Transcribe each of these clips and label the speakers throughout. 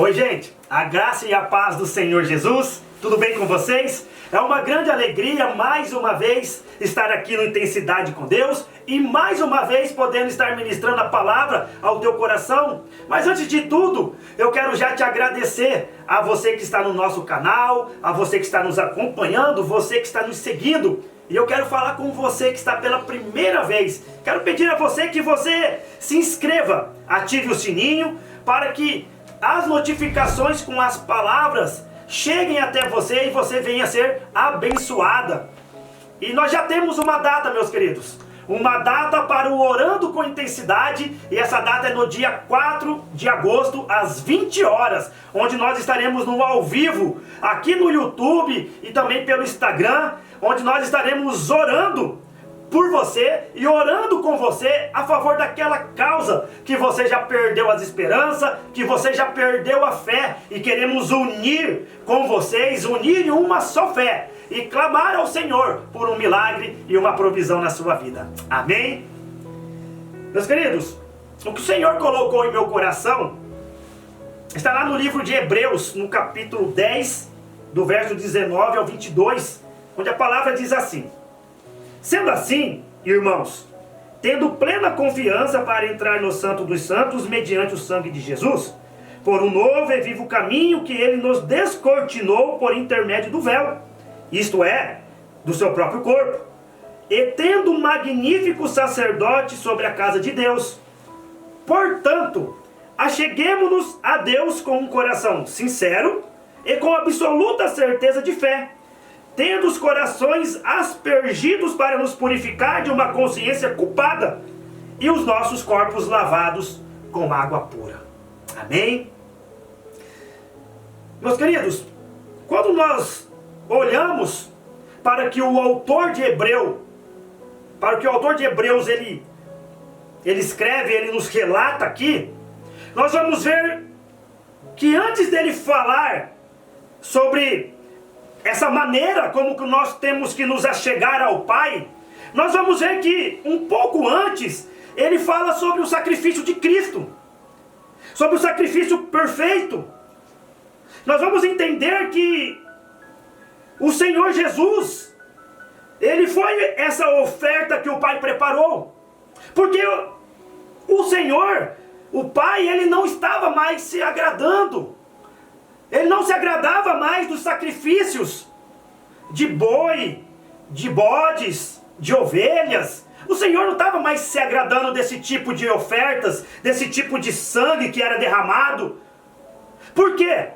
Speaker 1: Oi, gente, a graça e a paz do Senhor Jesus, tudo bem com vocês? É uma grande alegria, mais uma vez, estar aqui no Intensidade com Deus e mais uma vez podendo estar ministrando a palavra ao teu coração. Mas antes de tudo, eu quero já te agradecer a você que está no nosso canal, a você que está nos acompanhando, você que está nos seguindo. E eu quero falar com você que está pela primeira vez. Quero pedir a você que você se inscreva, ative o sininho para que as notificações com as palavras cheguem até você e você venha ser abençoada. E nós já temos uma data, meus queridos. Uma data para o Orando com Intensidade. E essa data é no dia 4 de agosto, às 20 horas. Onde nós estaremos no ao vivo, aqui no YouTube e também pelo Instagram. Onde nós estaremos orando por você e orando com você a favor daquela causa que você já perdeu as esperanças, que você já perdeu a fé, e queremos unir com vocês, unir em uma só fé e clamar ao Senhor por um milagre e uma provisão na sua vida. Amém? Meus queridos, o que o Senhor colocou em meu coração está lá no livro de Hebreus, no capítulo 10, do verso 19 ao 22, onde a palavra diz assim: sendo assim, irmãos, tendo plena confiança para entrar no Santo dos Santos mediante o sangue de Jesus, por um novo e vivo caminho que ele nos descortinou por intermédio do véu, isto é, do seu próprio corpo, e tendo um magnífico sacerdote sobre a casa de Deus. Portanto, acheguemo-nos a Deus com um coração sincero e com absoluta certeza de fé, tendo os corações aspergidos para nos purificar de uma consciência culpada e os nossos corpos lavados com água pura. Amém? Meus queridos, quando nós olhamos para que o autor de Hebreus, ele escreve, ele nos relata aqui, nós vamos ver que antes dele falar sobre essa maneira como que nós temos que nos achegar ao Pai, nós vamos ver que um pouco antes ele fala sobre o sacrifício de Cristo, sobre o sacrifício perfeito. Nós vamos entender que o Senhor Jesus, ele foi essa oferta que o Pai preparou, porque o Senhor, o Pai, ele não estava mais se agradando. Ele não se agradava mais dos sacrifícios de boi, de bodes, de ovelhas. O Senhor não estava mais se agradando desse tipo de ofertas, desse tipo de sangue que era derramado. Por quê?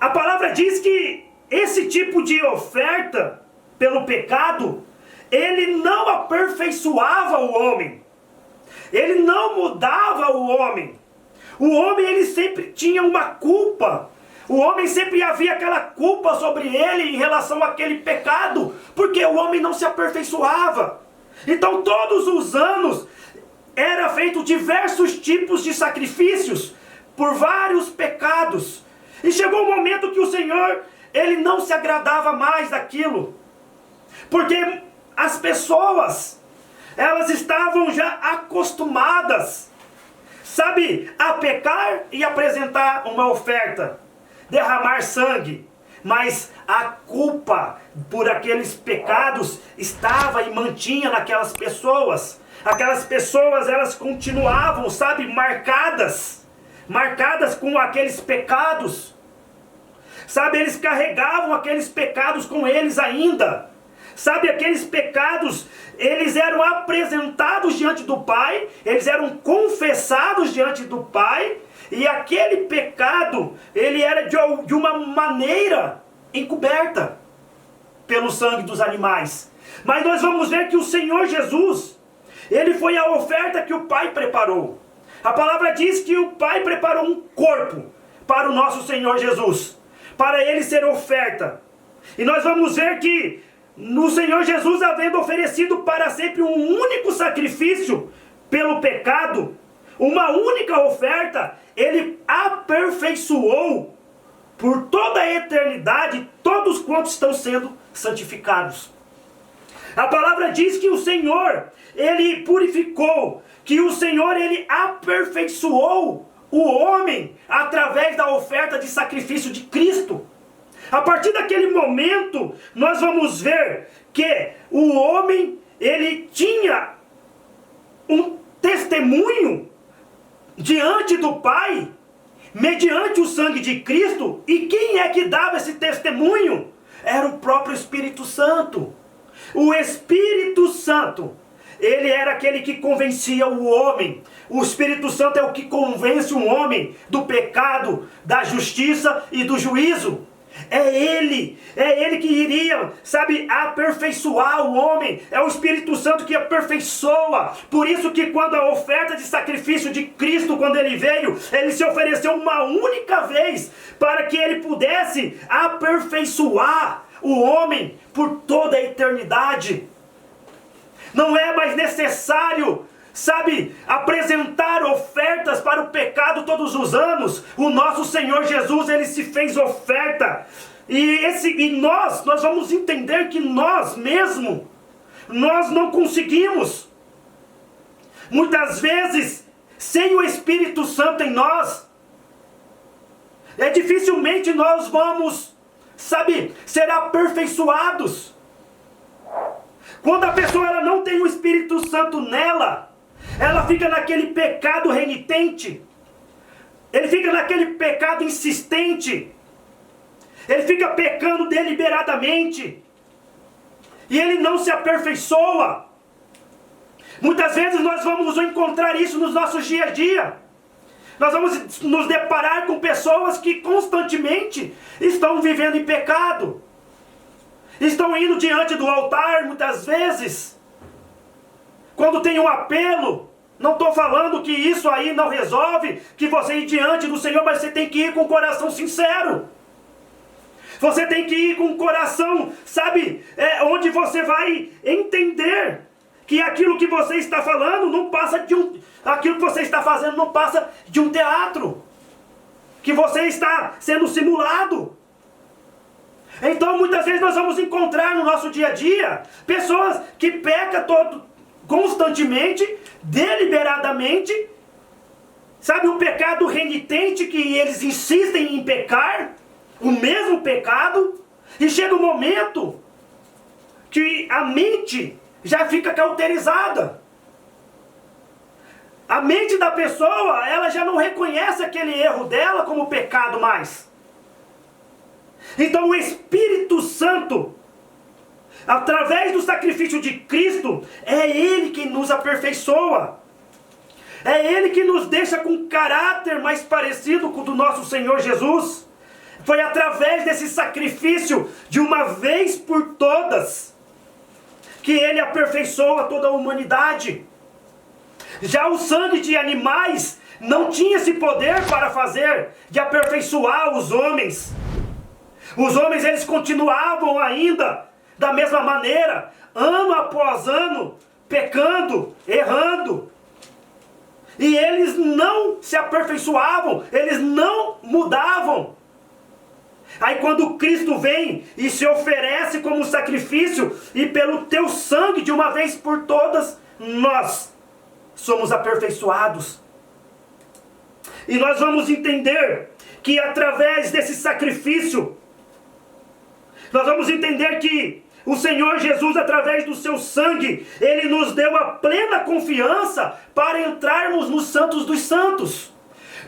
Speaker 1: A palavra diz que esse tipo de oferta pelo pecado, ele não aperfeiçoava o homem. Ele não mudava o homem. O homem, ele sempre tinha uma culpa. O homem sempre havia aquela culpa sobre ele em relação àquele pecado, porque o homem não se aperfeiçoava. Então todos os anos era feito diversos tipos de sacrifícios por vários pecados. E chegou um momento que o Senhor, ele não se agradava mais daquilo, porque as pessoas, elas estavam já acostumadas, sabe, a pecar e apresentar uma oferta, derramar sangue, mas a culpa por aqueles pecados estava e mantinha naquelas pessoas. Aquelas pessoas, elas continuavam, sabe, marcadas com aqueles pecados, sabe, eles carregavam aqueles pecados com eles ainda, sabe, aqueles pecados, eles eram apresentados diante do Pai, eles eram confessados diante do Pai. E aquele pecado, ele era de uma maneira encoberta pelo sangue dos animais. Mas nós vamos ver que o Senhor Jesus, ele foi a oferta que o Pai preparou. A palavra diz que o Pai preparou um corpo para o nosso Senhor Jesus, para ele ser oferta. E nós vamos ver que no Senhor Jesus, havendo oferecido para sempre um único sacrifício pelo pecado, uma única oferta, ele aperfeiçoou por toda a eternidade todos quantos estão sendo santificados. A palavra diz que o Senhor, ele purificou, que o Senhor, ele aperfeiçoou o homem através da oferta de sacrifício de Cristo. A partir daquele momento, nós vamos ver que o homem, ele tinha um testemunho diante do Pai, mediante o sangue de Cristo. E quem é que dava esse testemunho? Era o próprio Espírito Santo. O Espírito Santo, ele era aquele que convencia o homem. O Espírito Santo é o que convence o homem do pecado, da justiça e do juízo. É Ele que iria, aperfeiçoar o homem. É o Espírito Santo que aperfeiçoa. Por isso que quando a oferta de sacrifício de Cristo, quando Ele veio, Ele se ofereceu uma única vez, para que Ele pudesse aperfeiçoar o homem por toda a eternidade. Não é mais necessário, apresentar ofertas para o pecado todos os anos. O nosso Senhor Jesus, Ele se fez oferta. E nós vamos entender que nós não conseguimos. Muitas vezes, sem o Espírito Santo em nós, dificilmente nós vamos, ser aperfeiçoados. Quando a pessoa ela não tem o Espírito Santo nela, ela fica naquele pecado renitente, ele fica naquele pecado insistente, ele fica pecando deliberadamente, e ele não se aperfeiçoa. Muitas vezes nós vamos encontrar isso nos nossos dia a dia. Nós vamos nos deparar com pessoas que constantemente estão vivendo em pecado. Estão indo diante do altar muitas vezes. Quando tem um apelo, não estou falando que isso aí não resolve, que você ir diante do Senhor, mas você tem que ir com o coração sincero. Você tem que ir com o coração, onde você vai entender que aquilo que você está falando não passa aquilo que você está fazendo não passa de um teatro, que você está sendo simulado. Então muitas vezes nós vamos encontrar no nosso dia a dia pessoas que pecam constantemente, deliberadamente, um pecado renitente, que eles insistem em pecar o mesmo pecado, e chega um momento que a mente já fica cauterizada. A mente da pessoa, ela já não reconhece aquele erro dela como pecado mais. Então o Espírito Santo, através do sacrifício de Cristo, é Ele que nos aperfeiçoa. É Ele que nos deixa com um caráter mais parecido com o do nosso Senhor Jesus. Foi através desse sacrifício, de uma vez por todas, que Ele aperfeiçoa toda a humanidade. Já o sangue de animais não tinha esse poder para de aperfeiçoar os homens. Os homens, eles continuavam ainda da mesma maneira, ano após ano, pecando, errando. E eles não se aperfeiçoavam, eles não mudavam. Aí quando Cristo vem e se oferece como sacrifício, e pelo teu sangue de uma vez por todas, nós somos aperfeiçoados. E nós vamos entender que através desse sacrifício, nós vamos entender que o Senhor Jesus, através do seu sangue, Ele nos deu a plena confiança para entrarmos nos Santos dos Santos.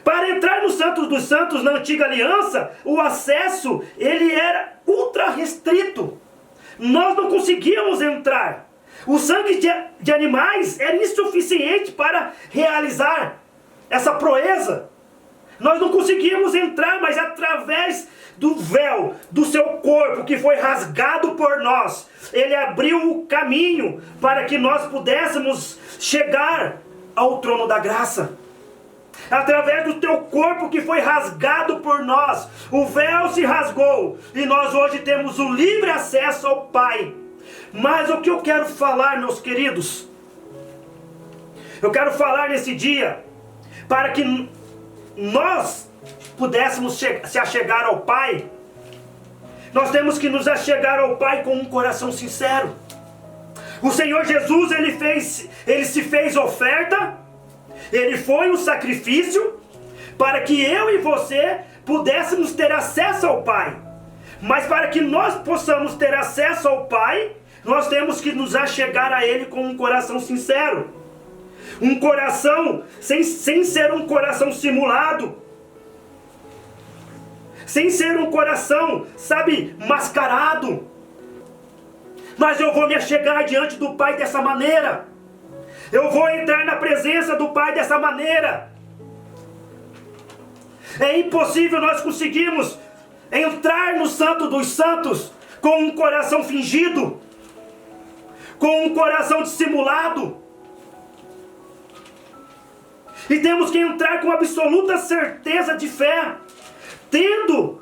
Speaker 1: Para entrar nos Santos dos Santos, na antiga aliança, o acesso, ele era ultra restrito. Nós não conseguíamos entrar. O sangue de animais era insuficiente para realizar essa proeza. Nós não conseguíamos entrar, mas através do véu do seu corpo, que foi rasgado por nós, Ele abriu o caminho para que nós pudéssemos chegar ao trono da graça. Através do teu corpo que foi rasgado por nós, o véu se rasgou, e nós hoje temos o livre acesso ao Pai. Mas o que eu quero falar, meus queridos, eu quero falar nesse dia, para que nós pudéssemos se achegar ao Pai, nós temos que nos achegar ao Pai com um coração sincero. O Senhor Jesus, Ele se fez oferta, Ele foi o sacrifício, para que eu e você pudéssemos ter acesso ao Pai. Mas para que nós possamos ter acesso ao Pai, nós temos que nos achegar a Ele com um coração sincero. Um coração sem ser um coração simulado. Sem ser um coração, sabe, mascarado. Mas eu vou me achegar diante do Pai dessa maneira. Eu vou entrar na presença do Pai dessa maneira. É impossível nós conseguirmos entrar no Santo dos Santos com um coração fingido, com um coração dissimulado. E temos que entrar com absoluta certeza de fé, tendo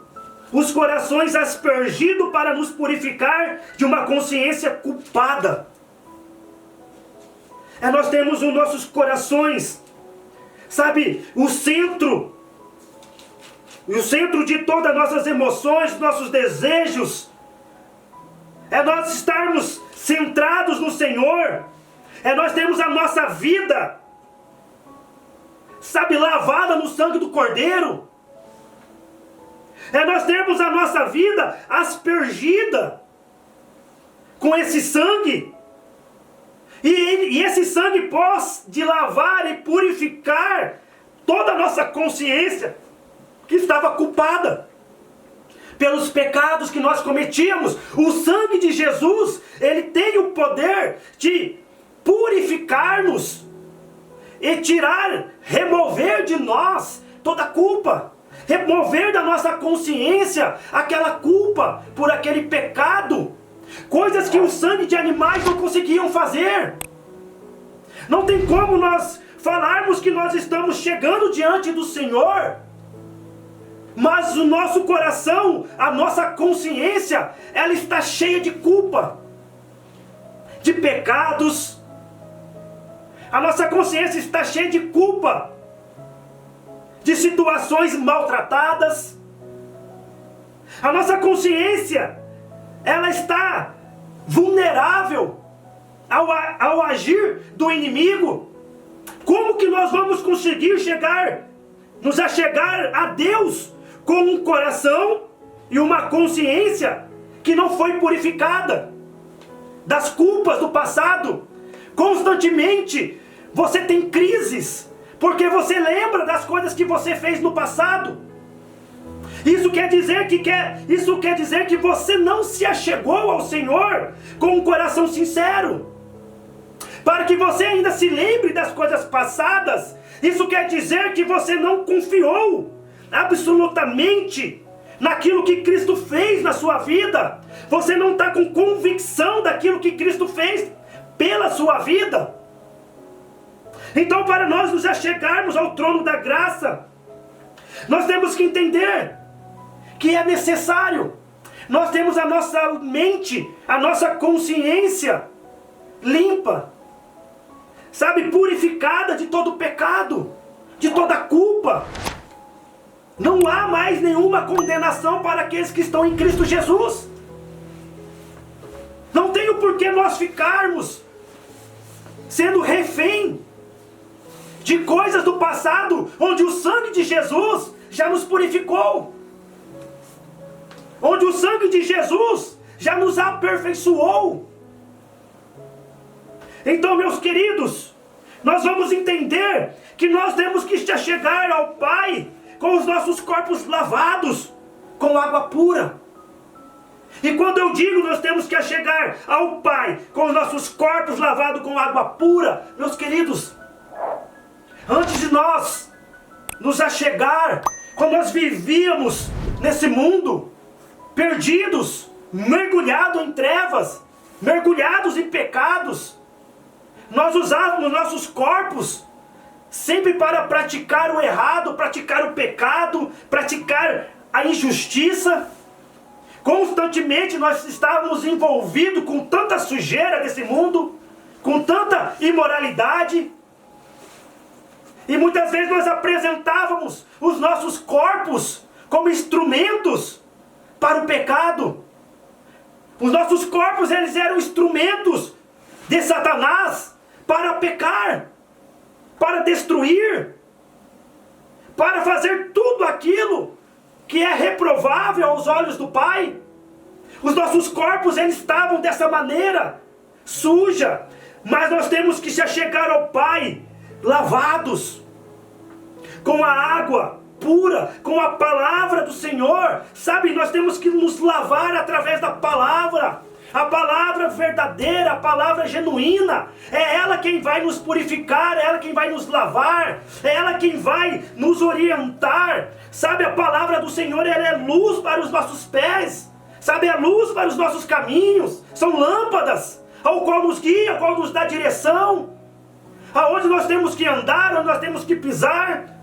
Speaker 1: os corações aspergidos para nos purificar de uma consciência culpada. Nós temos os nossos corações, sabe, o centro de todas as nossas emoções, nossos desejos. Nós estarmos centrados no Senhor. Nós termos a nossa vida, sabe, lavada no sangue do Cordeiro. Nós termos a nossa vida aspergida com esse sangue. E esse sangue pode lavar e purificar toda a nossa consciência que estava culpada pelos pecados que nós cometíamos. O sangue de Jesus, ele tem o poder de purificar-nos e remover de nós toda a culpa. Remover da nossa consciência aquela culpa por aquele pecado. Coisas que o sangue de animais não conseguiam fazer. Não tem como nós falarmos que nós estamos chegando diante do Senhor, mas o nosso coração, a nossa consciência, ela está cheia de culpa, de pecados. A nossa consciência está cheia de culpa, de situações maltratadas. A nossa consciência, ela está vulnerável ao agir do inimigo. Como que nós vamos conseguir nos achegar a Deus com um coração e uma consciência que não foi purificada das culpas do passado? Constantemente você tem crises, porque você lembra das coisas que você fez no passado. Isso quer dizer que você não se achegou ao Senhor com um coração sincero. Para que você ainda se lembre das coisas passadas, isso quer dizer que você não confiou absolutamente naquilo que Cristo fez na sua vida. Você não está com convicção daquilo que Cristo fez pela sua vida. Então, para nós nos achegarmos ao trono da graça, nós temos que entender que é necessário nós temos a nossa mente, a nossa consciência limpa, sabe, purificada de todo pecado, de toda culpa. Não há mais nenhuma condenação para aqueles que estão em Cristo Jesus. Não tem o porquê nós ficarmos sendo refém de coisas do passado, onde o sangue de Jesus já nos purificou, onde o sangue de Jesus já nos aperfeiçoou. Então, meus queridos, nós vamos entender que nós temos que chegar ao Pai com os nossos corpos lavados com água pura. E quando eu digo nós temos que chegar ao Pai com os nossos corpos lavados com água pura, meus queridos, antes de nós nos achegar, quando nós vivíamos nesse mundo, perdidos, mergulhados em trevas, mergulhados em pecados, nós usávamos nossos corpos sempre para praticar o errado, praticar o pecado, praticar a injustiça. Constantemente nós estávamos envolvidos com tanta sujeira desse mundo, com tanta imoralidade. E muitas vezes nós apresentávamos os nossos corpos como instrumentos para o pecado. Os nossos corpos, eles eram instrumentos de Satanás para pecar, para destruir, para fazer tudo aquilo que é reprovável aos olhos do Pai. Os nossos corpos, eles estavam dessa maneira, suja, mas nós temos que se achegar ao Pai, lavados, com a água pura, com a palavra do Senhor, sabe, nós temos que nos lavar através da palavra, a palavra verdadeira, a palavra genuína, é ela quem vai nos purificar, é ela quem vai nos lavar, é ela quem vai nos orientar, sabe, a palavra do Senhor, ela é luz para os nossos pés, sabe, é luz para os nossos caminhos, são lâmpadas, ao qual nos guia, ao qual nos dá direção, aonde nós temos que andar, onde nós temos que pisar.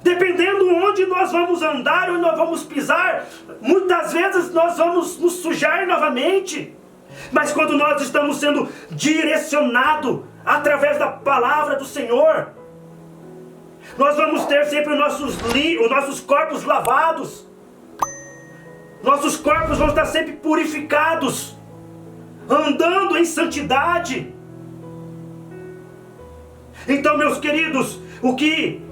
Speaker 1: Dependendo onde nós vamos andar, onde nós vamos pisar, muitas vezes nós vamos nos sujar novamente. Mas quando nós estamos sendo direcionados através da palavra do Senhor, nós vamos ter sempre os nossos corpos lavados. Nossos corpos vão estar sempre purificados, andando em santidade. Então, meus queridos, o que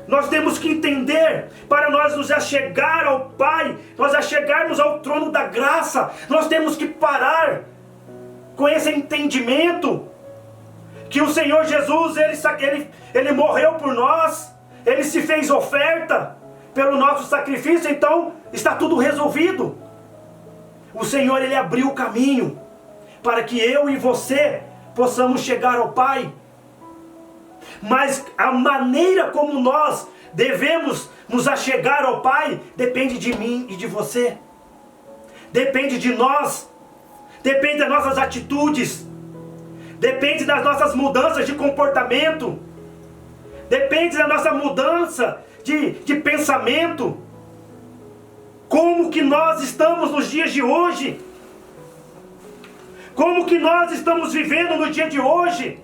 Speaker 1: nós temos que entender, para nós nos achegar ao Pai, nós achegarmos ao trono da graça, nós temos que parar com esse entendimento, que o Senhor Jesus, Ele morreu por nós, Ele se fez oferta pelo nosso sacrifício, então está tudo resolvido. O Senhor, Ele abriu o caminho, para que eu e você possamos chegar ao Pai. Mas a maneira como nós devemos nos achegar ao Pai depende de mim e de você. Depende de nós. Depende das nossas atitudes. Depende das nossas mudanças de comportamento. Depende da nossa mudança de pensamento. Como que nós estamos nos dias de hoje? Como que nós estamos vivendo no dia de hoje?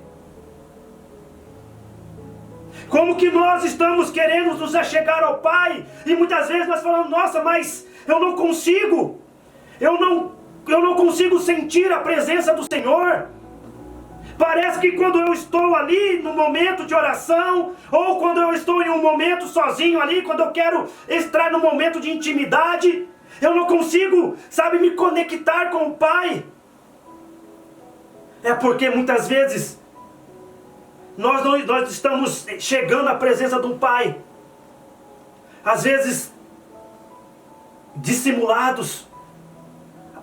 Speaker 1: Como que nós estamos querendo nos achegar ao Pai, e muitas vezes nós falamos, nossa, mas eu não consigo, eu não consigo sentir a presença do Senhor. Parece que quando eu estou ali no momento de oração, ou quando eu estou em um momento sozinho ali, quando eu quero estar no momento de intimidade, eu não consigo, sabe, me conectar com o Pai. É porque muitas vezes nós estamos chegando à presença do Pai, às vezes dissimulados,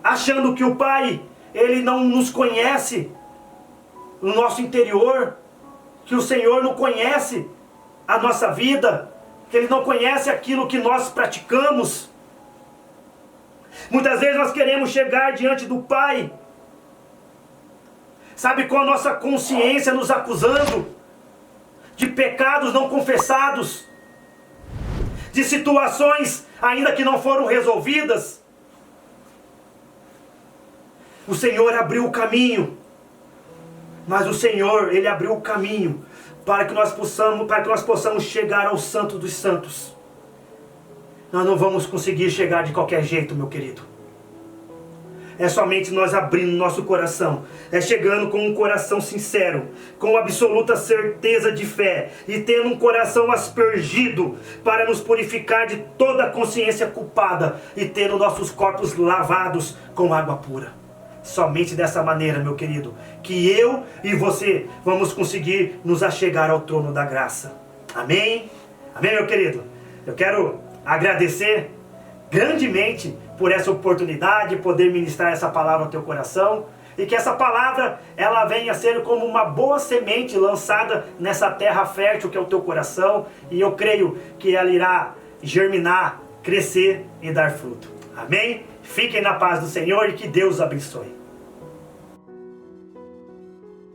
Speaker 1: achando que o Pai, Ele não nos conhece no nosso interior, que o Senhor não conhece a nossa vida, que Ele não conhece aquilo que nós praticamos. Muitas vezes nós queremos chegar diante do Pai, sabe, com a nossa consciência nos acusando de pecados não confessados, de situações ainda que não foram resolvidas. O Senhor abriu o caminho, mas o Senhor, Ele abriu o caminho para que nós possamos chegar ao Santo dos Santos. Nós não vamos conseguir chegar de qualquer jeito, meu querido. É somente nós abrindo nosso coração, é chegando com um coração sincero, com absoluta certeza de fé, e tendo um coração aspergido para nos purificar de toda a consciência culpada, e tendo nossos corpos lavados com água pura. Somente dessa maneira, meu querido, que eu e você vamos conseguir nos achegar ao trono da graça. Amém? Amém, meu querido? Eu quero agradecer grandemente por essa oportunidade de poder ministrar essa palavra ao teu coração, e que essa palavra ela venha a ser como uma boa semente lançada nessa terra fértil que é o teu coração, e eu creio que ela irá germinar, crescer e dar fruto. Amém? Fiquem na paz do Senhor e que Deus abençoe.